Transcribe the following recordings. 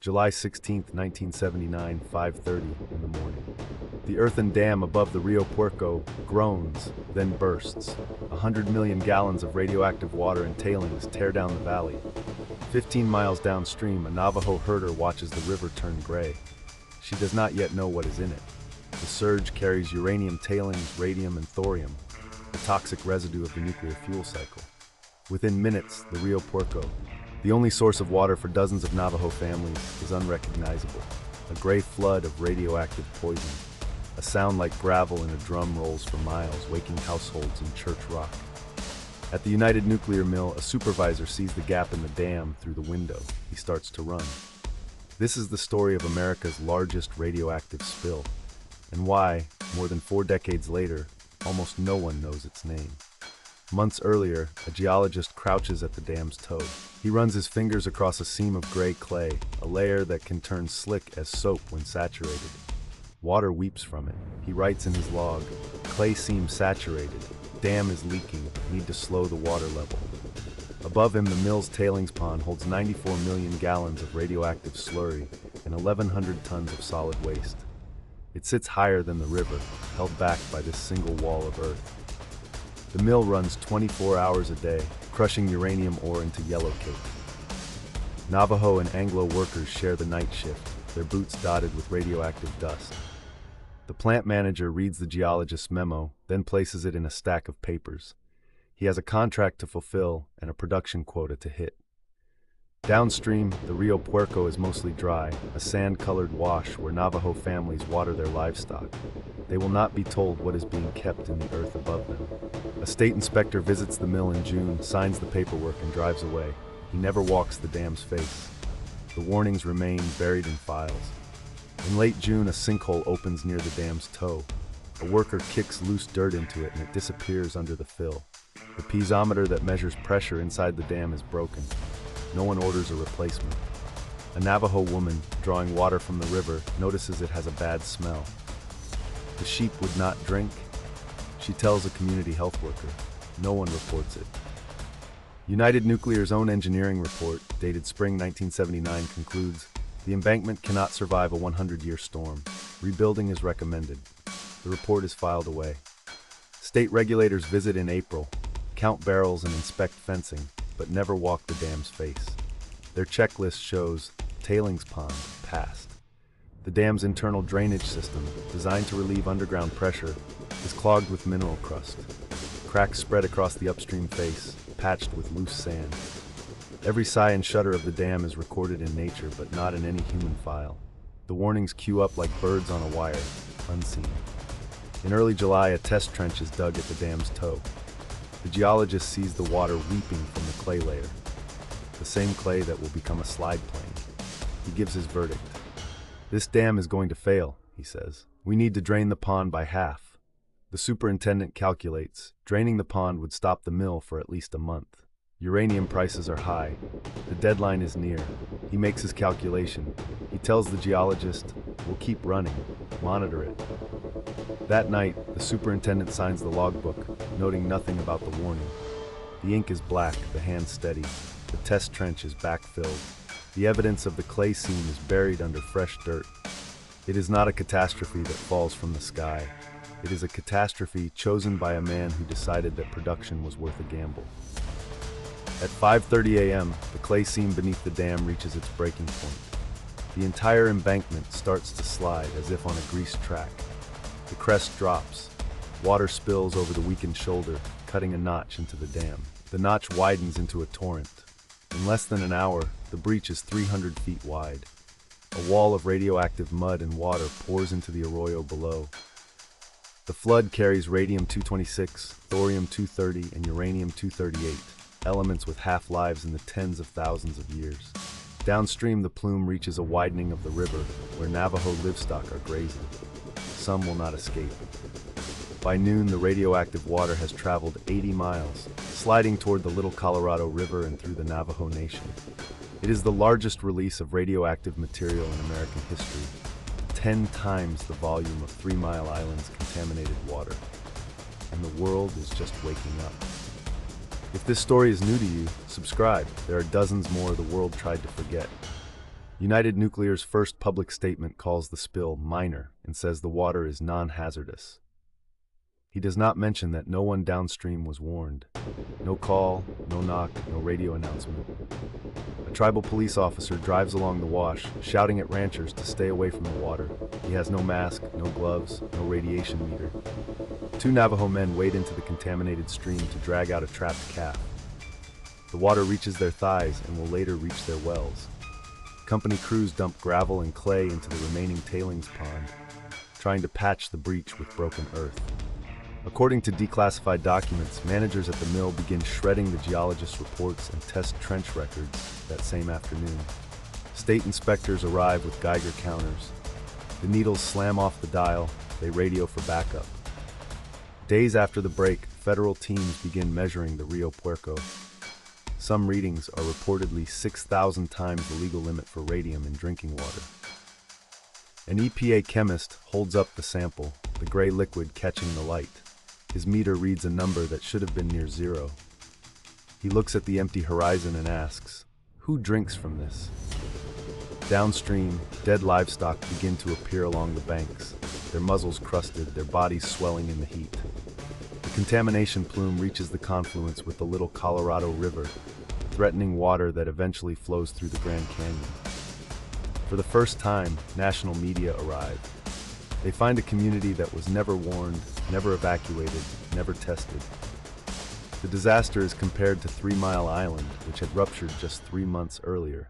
July 16, 1979, 5:30 in the morning. The earthen dam above the Rio Puerco groans, then bursts. 100 million gallons of radioactive water and tailings tear down the valley. 15 miles downstream, a Navajo herder watches the river turn gray. She does not yet know what is in it. The surge carries uranium tailings, radium, and thorium, the toxic residue of the nuclear fuel cycle. Within minutes, the Rio Puerco, the only source of water for dozens of Navajo families, is unrecognizable. A gray flood of radioactive poison. A sound like gravel in a drum rolls for miles, waking households in Church Rock. At the United Nuclear Mill, a supervisor sees the gap in the dam through the window. He starts to run. This is the story of America's largest radioactive spill, and why, more than 4 decades later, almost no one knows its name. Months earlier, a geologist crouches at the dam's toe. He runs his fingers across a seam of gray clay, a layer that can turn slick as soap when saturated. Water weeps from it. He writes in his log, "Clay seam saturated. Dam is leaking. Need to slow the water level." Above him, the mill's tailings pond holds 94 million gallons of radioactive slurry and 1,100 tons of solid waste. It sits higher than the river, held back by this single wall of earth. The mill runs 24 hours a day, crushing uranium ore into yellowcake. Navajo and Anglo workers share the night shift, their boots dotted with radioactive dust. The plant manager reads the geologist's memo, then places it in a stack of papers. He has a contract to fulfill and a production quota to hit. Downstream, the Rio Puerco is mostly dry, a sand-colored wash where Navajo families water their livestock. They will not be told what is being kept in the earth above them. A state inspector visits the mill in June, signs the paperwork, and drives away. He never walks the dam's face. The warnings remain buried in files. In late June, a sinkhole opens near the dam's toe. A worker kicks loose dirt into it and it disappears under the fill. The piezometer that measures pressure inside the dam is broken. No one orders a replacement. A Navajo woman, drawing water from the river, notices it has a bad smell. The sheep would not drink. She tells a community health worker. No one reports it. United Nuclear's own engineering report, dated spring 1979, concludes, the embankment cannot survive a 100-year storm. Rebuilding is recommended. The report is filed away. State regulators visit in April, count barrels and inspect fencing, but never walk the dam's face. Their checklist shows tailings pond passed. The dam's internal drainage system, designed to relieve underground pressure, is clogged with mineral crust. Cracks spread across the upstream face, patched with loose sand. Every sigh and shudder of the dam is recorded in nature, but not in any human file. The warnings queue up like birds on a wire, unseen. In early July, a test trench is dug at the dam's toe. The geologist sees the water weeping from the clay layer, the same clay that will become a slide plane. He gives his verdict. "This dam is going to fail," he says. "We need to drain the pond by half." The superintendent calculates, draining the pond would stop the mill for at least a month. Uranium prices are high. The deadline is near. He makes his calculation. He tells the geologist, "We'll keep running. Monitor it." That night, the superintendent signs the logbook, noting nothing about the warning. The ink is black, the hand steady. The test trench is backfilled. The evidence of the clay seam is buried under fresh dirt. It is not a catastrophe that falls from the sky. It is a catastrophe chosen by a man who decided that production was worth a gamble. At 5:30 a.m., the clay seam beneath the dam reaches its breaking point. The entire embankment starts to slide as if on a greased track. The crest drops. Water spills over the weakened shoulder, cutting a notch into the dam. The notch widens into a torrent. In less than an hour, the breach is 300 feet wide. A wall of radioactive mud and water pours into the arroyo below. The flood carries radium-226, thorium-230, and uranium-238, elements with half-lives in the tens of thousands of years. Downstream, the plume reaches a widening of the river, where Navajo livestock are grazing. Some will not escape. By noon, the radioactive water has traveled 80 miles, sliding toward the Little Colorado River and through the Navajo Nation. It is the largest release of radioactive material in American history, 10 times the volume of 3 Mile Island's contaminated water. And the world is just waking up. If this story is new to you, subscribe. There are dozens more the world tried to forget. United Nuclear's first public statement calls the spill minor and says the water is non-hazardous. He does not mention that no one downstream was warned. No call, no knock, no radio announcement. A tribal police officer drives along the wash, shouting at ranchers to stay away from the water. He has no mask, no gloves, no radiation meter. Two Navajo men wade into the contaminated stream to drag out a trapped calf. The water reaches their thighs and will later reach their wells. Company crews dump gravel and clay into the remaining tailings pond, trying to patch the breach with broken earth. According to declassified documents, managers at the mill begin shredding the geologist's reports and test trench records that same afternoon. State inspectors arrive with Geiger counters. The needles slam off the dial. They radio for backup. Days after the break, federal teams begin measuring the Rio Puerco. Some readings are reportedly 6,000 times the legal limit for radium in drinking water. An EPA chemist holds up the sample, the gray liquid catching the light. His meter reads a number that should have been near zero. He looks at the empty horizon and asks, "Who drinks from this?" Downstream, dead livestock begin to appear along the banks, their muzzles crusted, their bodies swelling in the heat. The contamination plume reaches the confluence with the Little Colorado River, threatening water that eventually flows through the Grand Canyon. For the first time, national media arrive. They find a community that was never warned, never evacuated, never tested. The disaster is compared to 3 Mile Island, which had ruptured just 3 months earlier.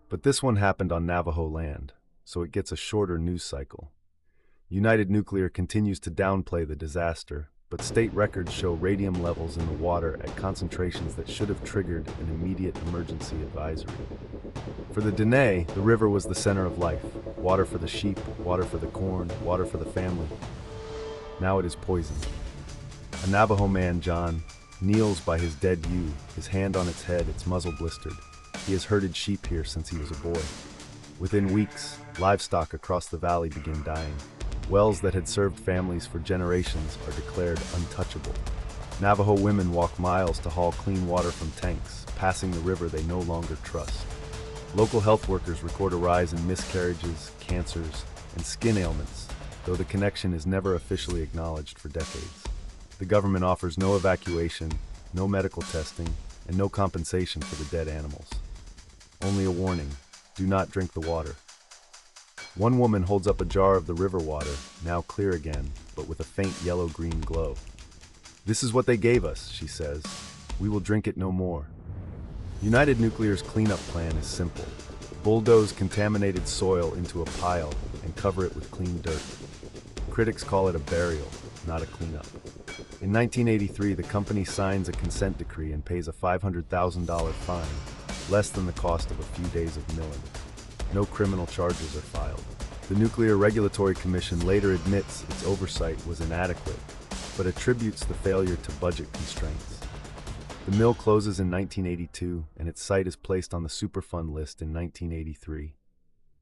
But this one happened on Navajo land, so it gets a shorter news cycle. United Nuclear continues to downplay the disaster, but state records show radium levels in the water at concentrations that should have triggered an immediate emergency advisory. For the Dene, the river was the center of life. Water for the sheep, water for the corn, water for the family. Now it is poisoned. A Navajo man, John, kneels by his dead ewe, his hand on its head, its muzzle blistered. He has herded sheep here since he was a boy. Within weeks, livestock across the valley begin dying. Wells that had served families for generations are declared untouchable. Navajo women walk miles to haul clean water from tanks, passing the river they no longer trust. Local health workers record a rise in miscarriages, cancers, and skin ailments, though the connection is never officially acknowledged for decades. The government offers no evacuation, no medical testing, and no compensation for the dead animals. Only a warning: do not drink the water. One woman holds up a jar of the river water, now clear again, but with a faint yellow-green glow. "This is what they gave us," she says. "We will drink it no more." United Nuclear's cleanup plan is simple. Bulldoze contaminated soil into a pile and cover it with clean dirt. Critics call it a burial, not a cleanup. In 1983, the company signs a consent decree and pays a $500,000 fine, less than the cost of a few days of milling. No criminal charges are filed. The Nuclear Regulatory Commission later admits its oversight was inadequate, but attributes the failure to budget constraints. The mill closes in 1982, and its site is placed on the Superfund list in 1983.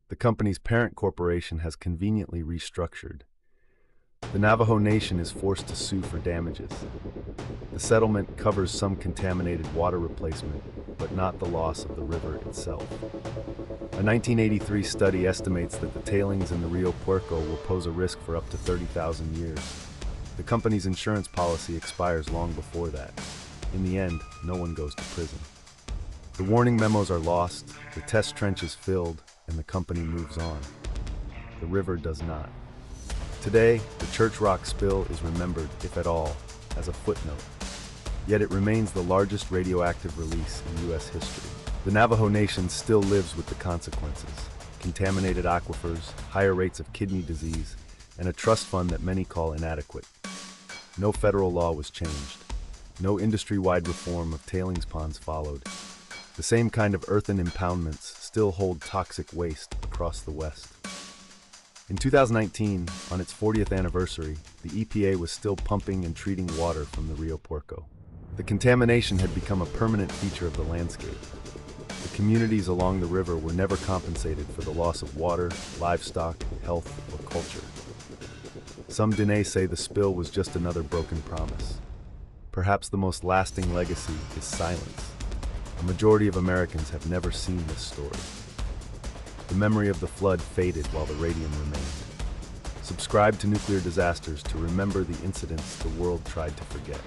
The company's parent corporation has conveniently restructured. The Navajo Nation is forced to sue for damages. The settlement covers some contaminated water replacement, but not the loss of the river itself. A 1983 study estimates that the tailings in the Rio Puerco will pose a risk for up to 30,000 years. The company's insurance policy expires long before that. In the end, no one goes to prison. The warning memos are lost, the test trench is filled, and the company moves on. The river does not. Today, the Church Rock spill is remembered, if at all, as a footnote. Yet it remains the largest radioactive release in U.S. history. The Navajo Nation still lives with the consequences: contaminated aquifers, higher rates of kidney disease, and a trust fund that many call inadequate. No federal law was changed. No industry-wide reform of tailings ponds followed. The same kind of earthen impoundments still hold toxic waste across the West. In 2019, on its 40th anniversary, the EPA was still pumping and treating water from the Rio Puerco. The contamination had become a permanent feature of the landscape. The communities along the river were never compensated for the loss of water, livestock, health, or culture. Some Dene say the spill was just another broken promise. Perhaps the most lasting legacy is silence. A majority of Americans have never seen this story. The memory of the flood faded while the radium remained. Subscribe to Nuclear Disasters to remember the incidents the world tried to forget.